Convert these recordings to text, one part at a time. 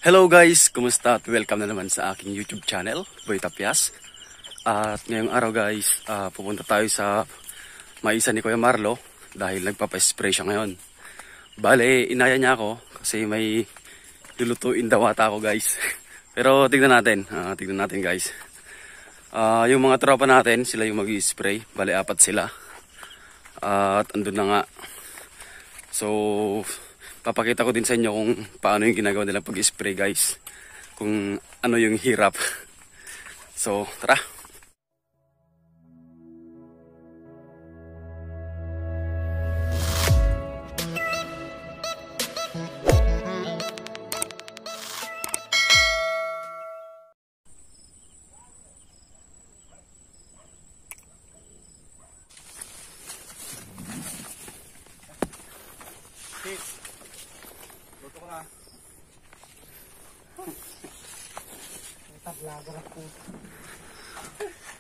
Hello guys, kumusta at welcome na naman sa aking YouTube channel, Boy Tapyas. At ngayong araw guys, pupunta tayo sa maisa ni Kuya Marlo dahil nagpapa-spray siya ngayon. Bale, inaya niya ako kasi may lulutuin daw ata ako guys. Pero tignan natin guys. Yung mga tropa natin, sila yung mag-spray. Bale, 4 sila. At andun na nga. So, papakita ko din sa inyo kung paano yung ginagawa nilang pag-spray guys. Kung ano yung hirap. So, tara!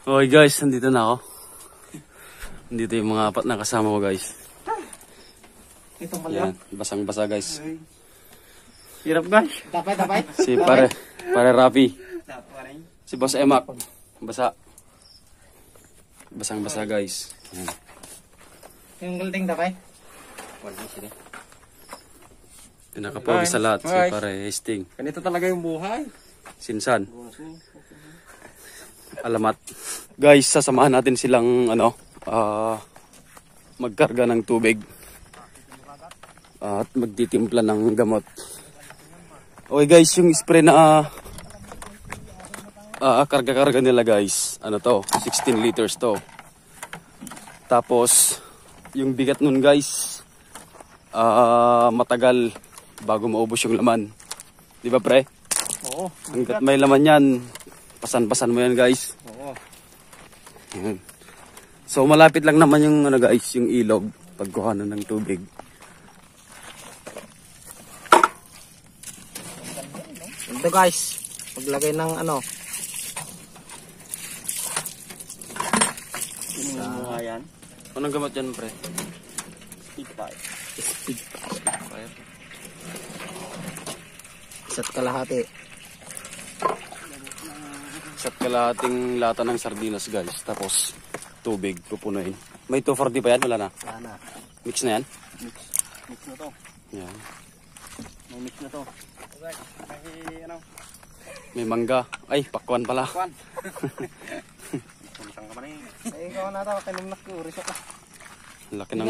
Okay guys, nandito na ako. Nandito yung mga 4 na kasama ko guys. Yan, basang-basa guys. Hirap guys. Tapay. Si pare Rapi. Si Boss Emak. Basa. Basang-basa guys. Yan. Yung gulting tapay. Pinakapogi sa lahat si pare Hesting. Ganito talaga yung buhay. Sinsan. Alamat. Guys, sasamahan natin silang magkarga ng tubig at magtitimpla ng gamot. Okay guys, yung spray na karga-karga nila guys, ano to, 16 liters to. Tapos yung bigat nun guys, matagal bago maubos yung laman. Di ba pre? Oo. Hanggat may laman yan, pasan-pasan mo yan guys. Oo. Yan. So malapit lang naman yung guys, yung ilog pagkuhanan ng tubig. Ito guys, paglagay ng yan. Anong gamot yan pre? Speed pipe. Isa't kalahati. Isa't kalahating lata ng sardinas guys. Tapos tubig pupunuin. May 240 pa yan? Wala na? Wala na. Mix na yan? Mix na to. Yan. May mix na to. Okay, may mangga. Ay, pakwan pala. Pakwan. Sumisang ka man eh. Ay, ikaw na ito. Kinumnak ko. Risok ka. Laki ng...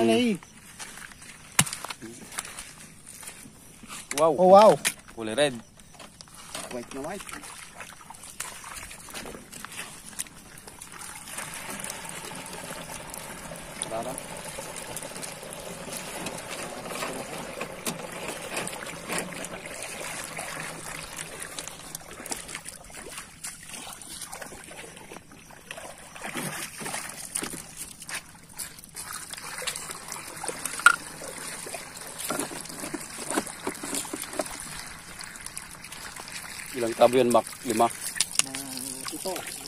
Wow. Oh wow. Kulay red. White na white. Tara. Ilang tabo yun, Mac? 5?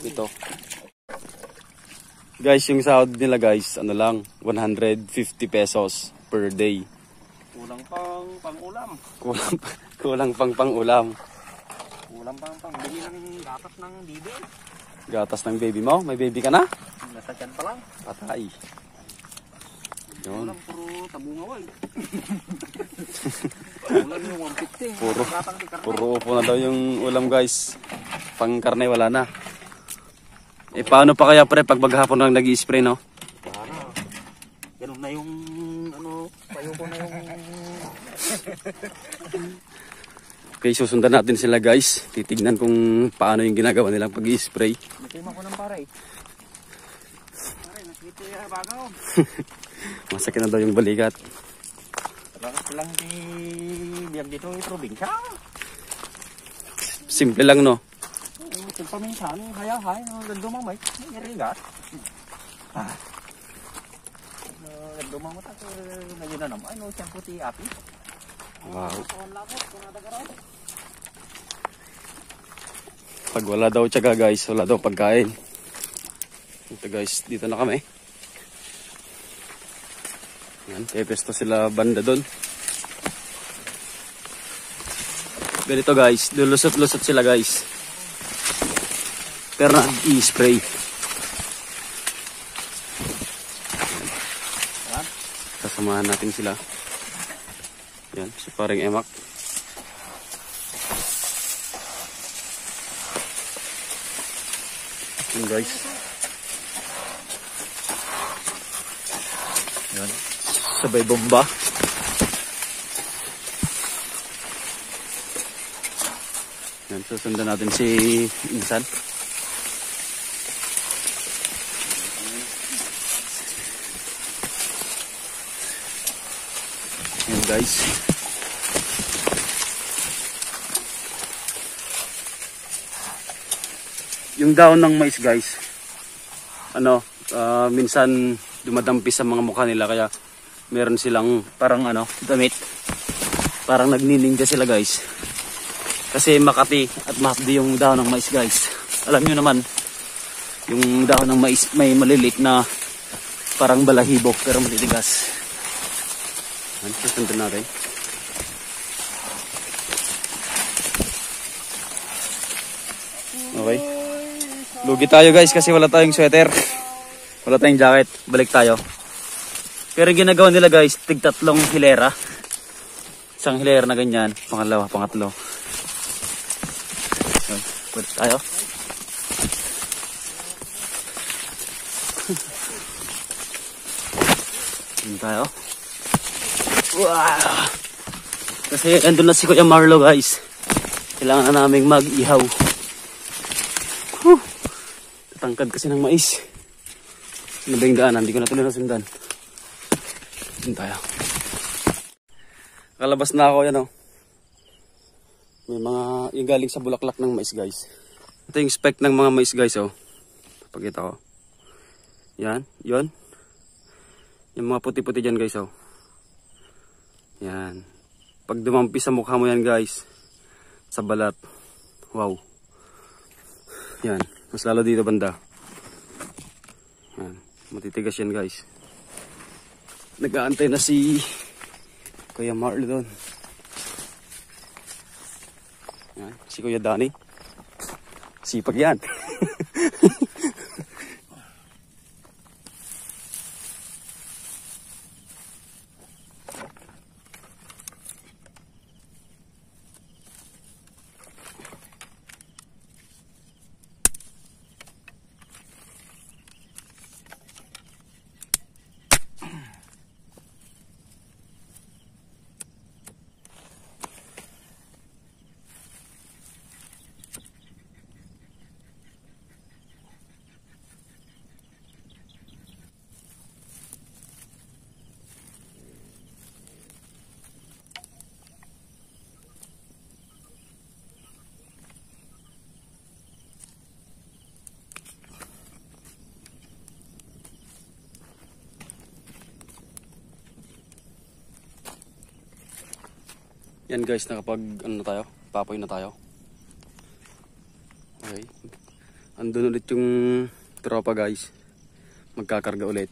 Ito. Guys, yung sahod nila guys, ano lang, 150 pesos per day. Kulang pang pang-ulam. Kulang pang pang-ulam. Kulang pang pang-bili ng gatas ng bibi. Gatas ng baby mo? May baby ka na? Nasa tiyan pa lang. Patay. Yun. Kulang puro tabungawal. Kulang yung 150. Puro upo na daw yung ulam guys. Pang karne wala na. Eh paano pa kaya pre pag maghapon lang nag-i-spray no? Para. Ganun na yung payo ko na yung... Okay, susundan natin sila guys. Titignan kung paano yung ginagawa nilang pag-i-spray. Natima ko ng pare. Pare, nakita yung bagaw. Masakit na daw yung balikat. Lakas lang di biyag dito yung probinsya. Simple lang no? Ito paminsan, hay, gandumang may irigat. Gandumang mo tayo, ngayon na naman, siyang puti api. Wow. Pag wala daw tiyaga guys, wala daw pagkain. Ito guys, dito na kami. Yan, pepesto sila banda doon. Ganito guys, lulusot-lusot sila guys. Pero nag-i-spray. Kasamahan natin sila. Yan, si paring Emak. Yan guys. Yan. Sabay bomba. Yan, susundan natin si Insan. Yan guys. Yung daon ng mais guys, minsan dumadampi sa mga mukha nila, kaya meron silang parang damit. Parang nagniningga sila guys. Kasi makati at mahapdi yung daon ng mais guys. Alam nyo naman, yung daon ng mais may malilit na parang balahibo pero matitigas. Susundan natin. Okay. Lugi tayo guys kasi wala tayong sweater. Wala tayong jacket. Balik tayo. Pero yung ginagawa nila guys, tig-tatlong hilera. Isang hilera na ganyan. Pangalawa, pangatlo. Okay. Balik tayo. Balik tayo. Wow! Kasi andun na si Kuya Marlo guys. Kailangan na naming mag-ihaw. Tangkad kasi ng mais. Ano ba yung daanan? Hindi ko na tuloy nasundan. Doon tayo. Kalabas na ako yan May mga yung galing sa bulaklak ng mais guys. Ito yung spec ng mga mais guys Pakita ko. Yan. Yon. Yung mga puti-puti dyan guys Yan. Pag dumampi sa mukha mo yan guys, sa balat. Wow. Yan. Mas lalo dito banda. Yan. Matitigas yan guys. Nag-aantay na si Kuya Marlo doon. Yan. Si Kuya Danny. Sipag yan. Yan guys, nakapag tayo, papoy na tayo. Okay. Andun ulit yung tropa guys. Magkakarga ulit.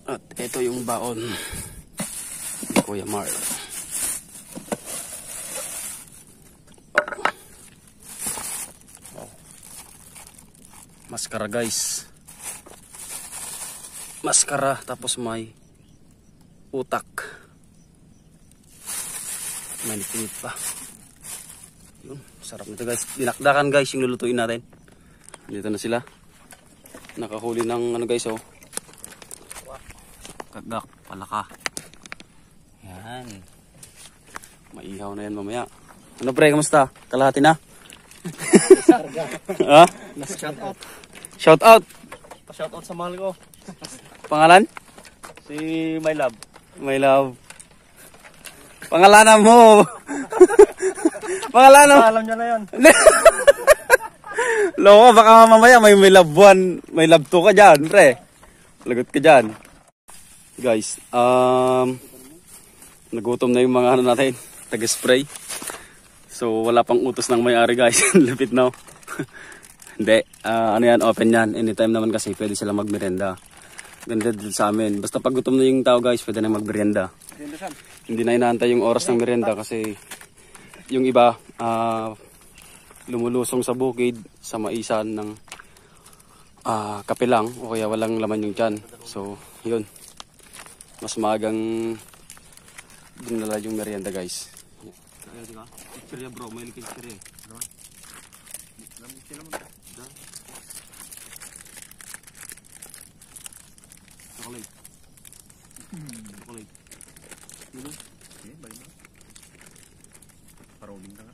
At ito yung baon ni Kuya Mar. Maskara guys. Maskara tapos may utak. Manipinit pa. Yun, sarap nito guys. Dinakdakan guys yung lulutuin natin. Dito na sila. Nakahuli ng guys Kagak, palaka. Yan. Maihaw na yan mamaya. Ano pre, kamusta? Kalahati na? Ha? Shout out. Shout out. Pa-shout out sa mahal ko. Pangalan? Si My Love. My love. Pangalanan mo. Pangalanan mo. Alam niya na yan. Loko, baka mamaya may love 1, may love 2 ka dyan, pre. Lagot ka dyan. Guys, nagutom na yung mga natin, taga-spray. So, wala pang utos ng may-ari guys. Lapit na. Hindi, yan, open yan. Anytime naman kasi pwede sila magmerenda. Ganito dito sa amin. Basta pag gutom na yung tao guys, pwede na magmerienda. Hindi na inaantay yung oras ng merienda kasi yung iba lumulusong sa bukid, sa maisan ng kape lang o kaya walang laman yung tiyan. So, yun. Mas maagang dinala yung merienda, guys. Kaya bro, may likid kaya. Chocolate. Chocolate. Eh, balik mo. Paroling ka nga.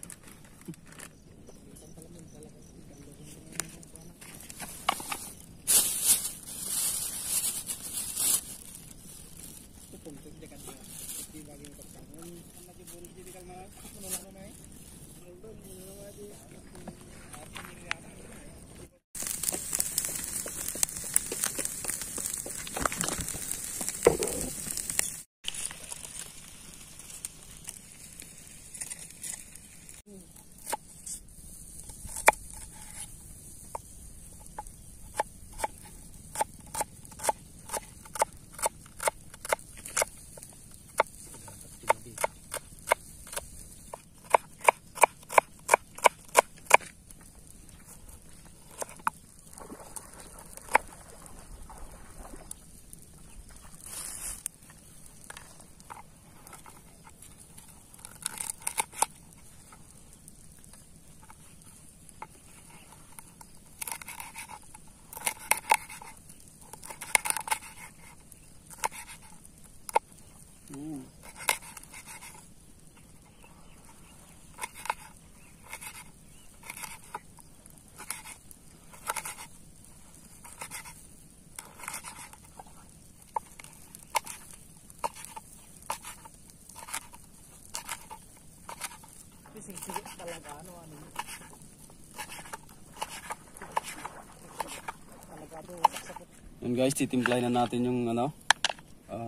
Yun guys, titimplahin na natin yung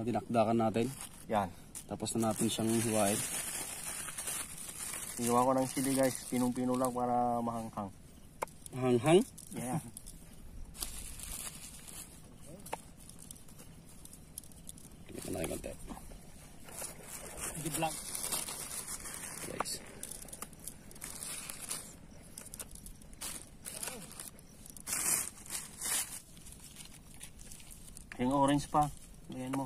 dinakdakan natin. Yan. Tapos na natin siyang hiwain. Ginawa ko ng sili guys, pinong-pino lang para mahanghang. Mahanghang? Yeah. Tignan na natin konti. Good luck. Guys. Yung orange pa. Ayan mo.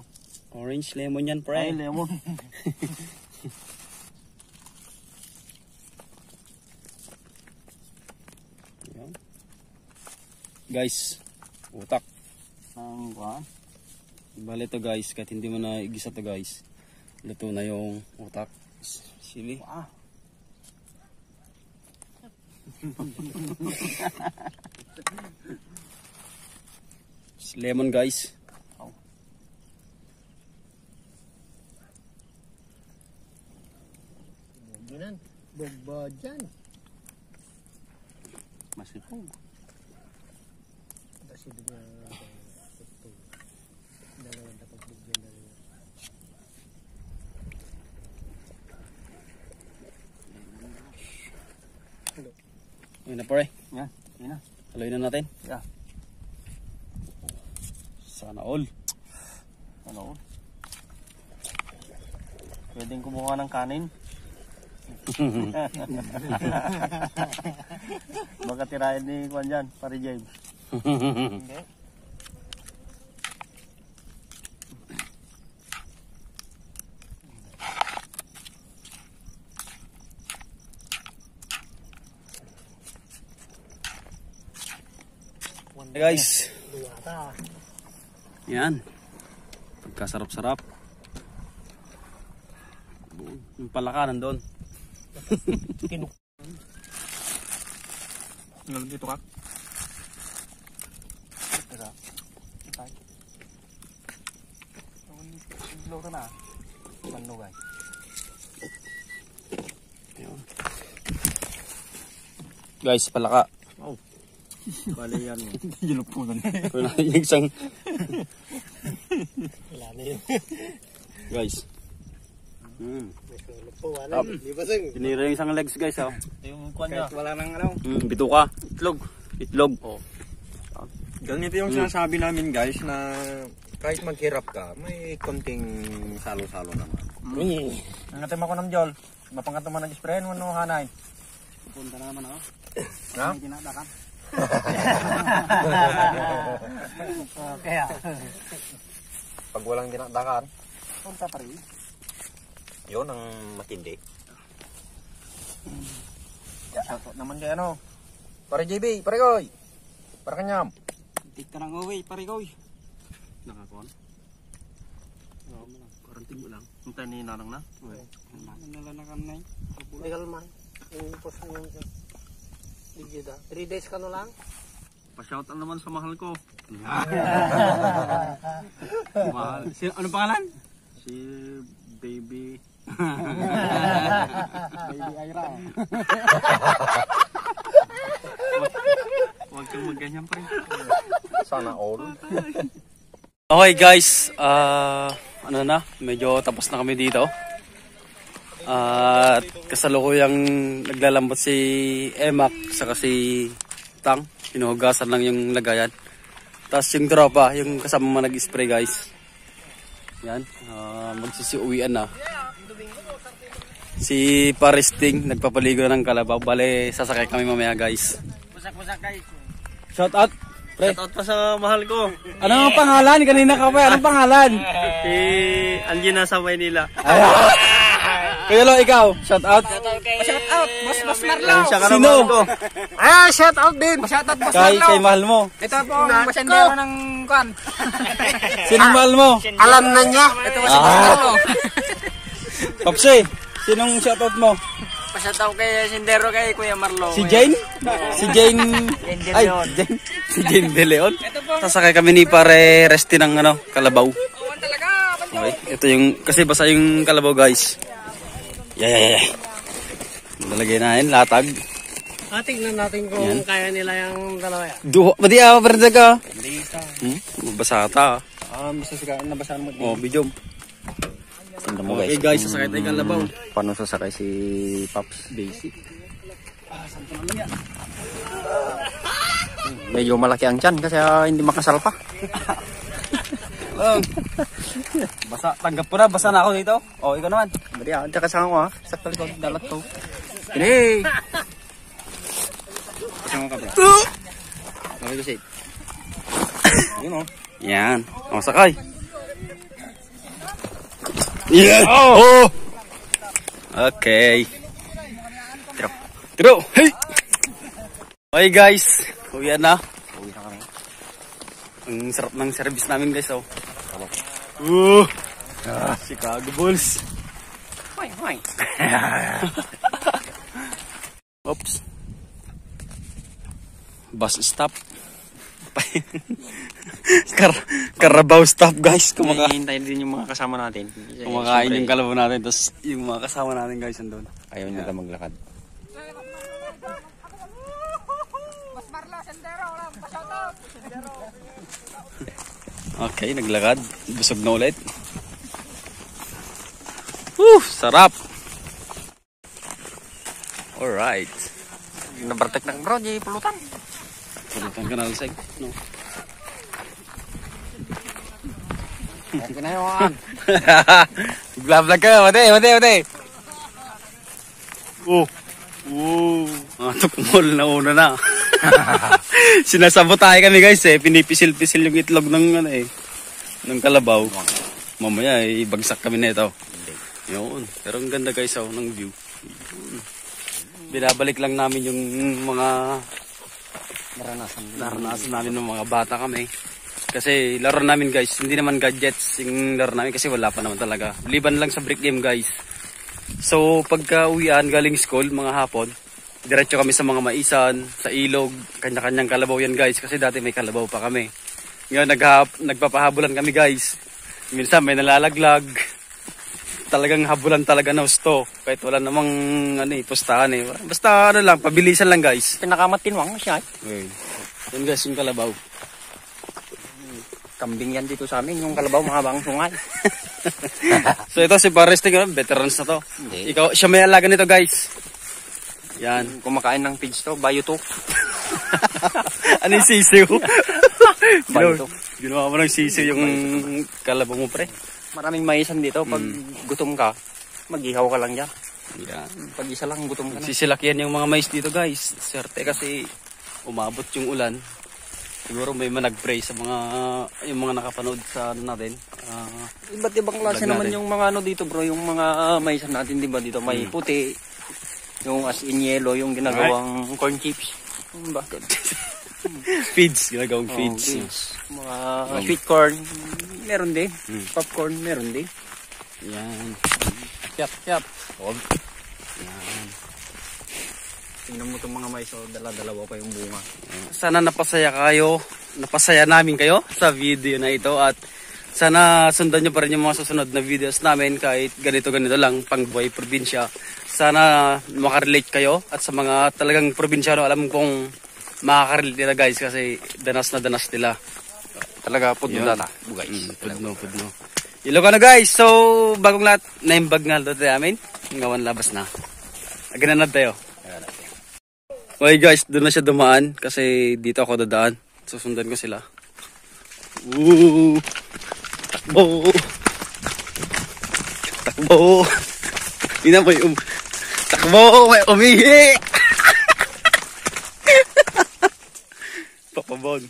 Orange lemon yan, pre. Ay, lemon. Ayan. Guys, utak. Ang kuha. Bale to guys, kahit hindi mo na igisa to guys. Luto na yung utak. Sili. Ah. Lemon guys. Ganun. Bobo dyan. Masipog. Kasi doon na ito. Dalawang dapat bigyan na rin. Yun na pare. Yan. Yan na. Haluin na natin. Yeah. Sana all. Ano? Pwedeng kumuha ng kanin. Baka tirahin ni Juan dyan, pare James. Hindi. Hey guys. Duwata. Yan. Pagkasarap-sarap. Yung palaka nandun. Kinuk. Ngayon dito ka? Teka. Tay. Ang ka na. Mano guys. Ayun. Guys, palaka. Oh. Bale yan. Ginupunan. Pero na yung isang Wala na yun. guys. Po, wala. Di ba sing? Pinira yung isang legs guys. Oh. Yung Juan niya. Wala nang ano. Bituka. Itlog. Itlog. Oh. Ganito yung sinasabi namin guys na kahit maghirap ka, may konting salo-salo naman. Nangatim ako ng Jol. Mapangat naman nag-sprayan mo no, Hanay. Punta na naman ako. Ha? May dinadakan. Kaya. Pag walang dinadakan, Punta pa rin. yun ang matindi. Shoutout naman kay ano. Pare JB, pare Koy. Para kanyam. Tik ka ng uwi, pare ko. Nakakuan. Oo mo lang. Quarantine mo lang. Hintay ni Nanang na. Nalanakan na eh. May kalman. Yung post mo yung digida. 3 days ka no lang? Pa-shoutout naman sa mahal ko. Mahal. Ano pangalan? Si Baby. Baby Ira. Huwag kang magganyan pa rin. Sana all. Okay guys, ano na, medyo tapos na kami dito. At kasalukuyang naglalambot si Emak saka si Tang. Hinuhugasan lang yung lagayan. Tapos yung tropa, yung kasama mo nag-spray guys. Yan, magsisiuwian na. Si Paristing, nagpapaligo na ng kalabaw. Bale, sasakay kami mamaya guys. Busak-busak guys. Shout out! Pre. Shoutout pa sa mahal ko. Ano ang pangalan? Kanina ka pa. Anong pangalan? Si Angie sa Maynila. Kuya Lo, ikaw. Shout out. Shout out, Boss Marlo. Siya ka Sino? na mahal ko. Shout out din! Shout out, Boss Kay Marlo. mahal mo. Ito po ang masendero ng kan. Sinong mahal mo? Alam na niya! Ito po si Boss Marlo. Popsi, sinong shout out mo? Pa-shout out kay sendero kay Kuya Marlo. Si Jane? Si Jane... Ay, Jane. Si Jane De Leon. Sasakay kami ni pare Resti ng ano, kalabaw. Awan talaga. Okay, ito yung... Kasi basa yung kalabaw guys. Yeah. Nalagay na yun, latag. Tingnan natin kung Yan. kaya nila yung dalawa yan. Madi ako pa rin ka. Mabasa ata. Nabasa mo. Oh, video. Okay guys, sasakay tayo kalabaw. Paano sasakay si Pops? Basic. Medyo malaki ang tiyan kasi hindi makasal pa. Basa, tanggap ko na. Basa na ako dito. Oh, ikaw naman. Madi ako, tsaka sa ako sa talikod, dalat to. Hey! Kasama ka ba? Okay, kasi. Yun o. Yan. O, sakay. Yeah! Oh! Okay. Tiro! Hey! Okay guys. Uwian na. Uwi na kami. Ang sarap ng service namin guys. Oh. Chicago Bulls. Hoy. Oops. Bus stop. Carabao stop guys. Hintayin din yung mga kasama natin. Kumakain yung kalabaw natin. Tapos yung mga kasama natin guys nandun. Ayaw nila maglakad. Boss Marlo, sendero. Pa-shout out. Okay, naglakad. Busog na ulit. Woo! Sarap! Alright. Nabartek ng bro, di pulutan. Pulutan ka na lasig. No? Okay na yun. Vlog ka. Mate. Oh. Tukmol na una na. Sinasabotay kami guys eh. Pinipisil-pisil yung itlog ng ano eh. Ng kalabaw. Mamaya eh, bagsak kami na ito. Yun. Pero ang ganda guys oh, ng view. Yun. Binabalik lang namin yung mga naranasan namin ng mga bata kami. Kasi laro namin guys, hindi naman gadgets yung laro namin kasi wala pa naman talaga. Liban lang sa brick game guys. So pagka uwian galing school mga hapon, diretso kami sa mga maisan, sa ilog, kanya-kanyang kalabaw yan guys. Kasi dati may kalabaw pa kami. Ngayon nagpapahabulan kami guys. Minsan may nalalaglag. Talagang habulan talaga na gusto. Kahit wala namang pustahan eh. Basta lang, pabilisan lang guys. Pinakamatinwang siya. Okay. Yan guys yung kalabaw. Kambing yan dito sa amin, yung kalabaw mahabang sungay. So ito si Paristing, veterans na to. Hindi. Ikaw, siya may alaga nito guys. Yan. Kumakain ng pigs to, bayo to. Ano yung sisiw? Bayo to. Ginawa mo ng sisiw yung kalabaw mo pre. Maraming maisan dito. Pag gutom ka, mag-ihaw ka lang dyan. Yan. Pag isa lang, gutom ka na. Sisilakyan yung mga mais dito guys. Swerte kasi umabot yung ulan. Siguro may nag-pray sa mga yung mga nakapanood sa ano natin. Iba't ibang klase vlog naman natin. yung mga ano dito bro. Yung mga maisan natin, di ba? Dito may puti. Yung as in yellow, yung ginagawang corn chips. Bakit? Feeds, ginagawang feeds. Feeds. Mga sweet corn, meron din. Popcorn, meron din. Yan. Yap. Huwag. Yan. Tingnan mo itong mga mais, dala-dalawa pa yung bunga. Sana napasaya kayo. Napasaya namin kayo sa video na ito. At sana sundan nyo pa rin yung mga susunod na videos namin kahit ganito-ganito lang, pang buhay probinsya. Sana makarelate kayo at sa mga talagang probinsyano, alam kong makakarelate nila guys kasi danas na danas nila. Talaga po Yun. dala guys. Pudno. Ilocano guys, so bagong lahat, naimbag nga doon namin. Ngawan labas na. Agananad tayo. Okay guys, doon na siya dumaan kasi dito ako dadaan. Susundan ko sila. Woo! Takbo! Takbo! Ina mo yung... Takbo! May umihi! Papabon.